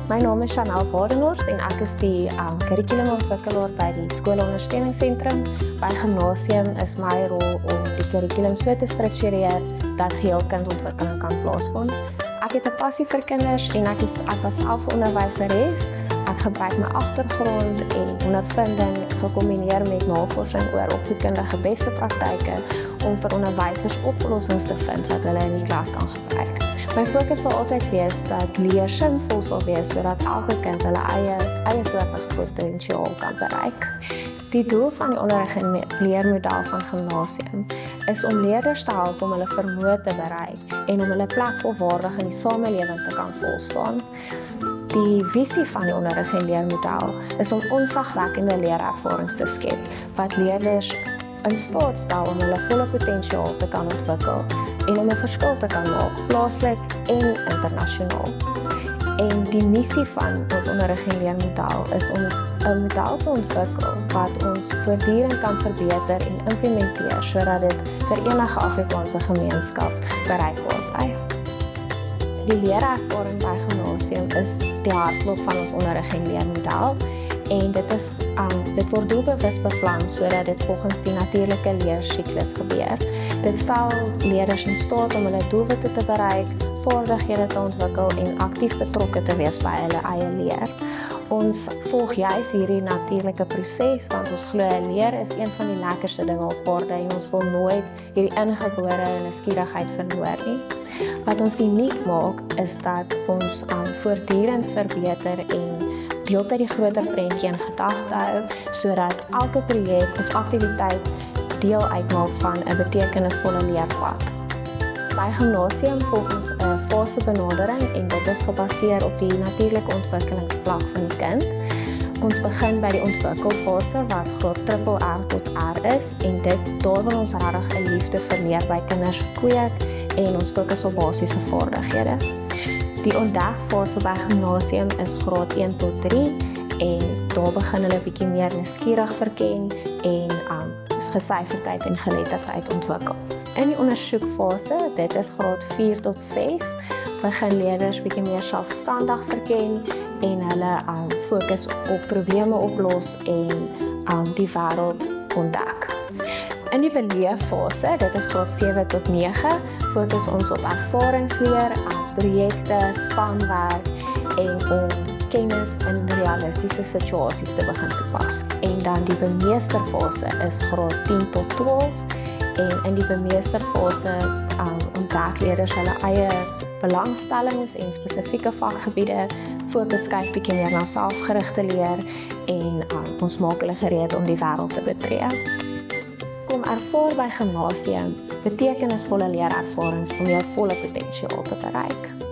My naam is Chanel Badenhorst en ek is die kurrikulumontwikkelaar by die skoolondersteuningssentrum. By Gimnasium is my rol om die kurrikulum so te struktureer dat geheel kindontwikkeling kan plaasvind. Ek het 'n passie vir kinders en ek was self 'n onderwyseres. Ek gebruik my agtergrond en ondervinding gekombineer met navorsing oor opvoedkundige beste praktyke om vir onderwysers oplossings te vind wat hulle in die klas kan gebruik. My fokus sal altyd wees dat leer sinvol sal wees sodat elke kind hulle eie soortige potensiaal kan bereik. Die doel van die onderrig en leermodel van Gimnasium is om leerders te help om hulle vermoë te bereik en om hulle plek volwaardig in die samelewing te kan volstaan. Die visie van die onderrig en leermodel is om onsagwekkende leerervarings te skep wat leerders in staat stel om hulle volle potensiaal te kan ontwikkel en om 'n verskil te kan maak, plaaslik en internasionaal. En die missie van ons onderrig en leermodel is om 'n model te ontwikkel wat ons voortdurend kan verbeter en implementeer sodat dit vir enige Afrikaanse gemeenskap bereikbaar bly. Die leerervaring by Gimnasium is die hartklop van ons onderrig en leermodel en dit word doelbewus beplan sodat dit volgens die natuurlike leersiklus gebeur. Dit stel leerders in staat om hulle doelwitte te bereik, vaardighede te ontwikkel en aktief betrokke te wees by hulle eie leer. Ons volg juis hierdie natuurlike proses want ons glo leer is een van die lekkerste dinge op aarde en ons wil nooit hierdie ingebore nuuskierigheid verloor nie. Wat ons uniek maak is dat ons voortdurend verbeter en heeltyd die groter prentjie in gedagte hou sodat elke projek of aktiwiteit deel uitmaak van 'n betekenisvolle leerpad. By Gimnasium volg ons 'n fasebenadering en dit is gebaseer op die natuurlike ontwikkelingsvlak van die kind. Ons begin by die ontwikkelfase wat graad RRR tot R is en daar wil ons regtig 'n liefde vir leer by kinders kweek en ons fokus op basiese vaardighede. Die ontdekfase by Gimnasium is graad 1 tot 3 en daar begin hulle bietjie meer nuuskierig verken en gesyferdheid en geletterdheid ontwikkel. In die ondersoekfase, dit is graad 4 tot 6, begin leerders bietjie meer selfstandig verken en hulle fokus op probleme oplos en die wêreld ontdek. In die beleeffase, dit is graad 7 tot 9, fokus ons op ervaringsleer, projekte, spanwerk en om kennis in realistiese situasies te begin toepas. En dan die bemeesterfase is graad 10 tot 12 en in die bemeesterfase ontdek leerders hulle eie belangstellings en spesifieke vakgebiede, fokus skuif bietjie meer na selfgerigte leer en ons maak hulle gereed om die wêreld te betree. Kom ervaar by Gimnasium betekenisvolle leerervarings om jou volle potensiaal te bereik.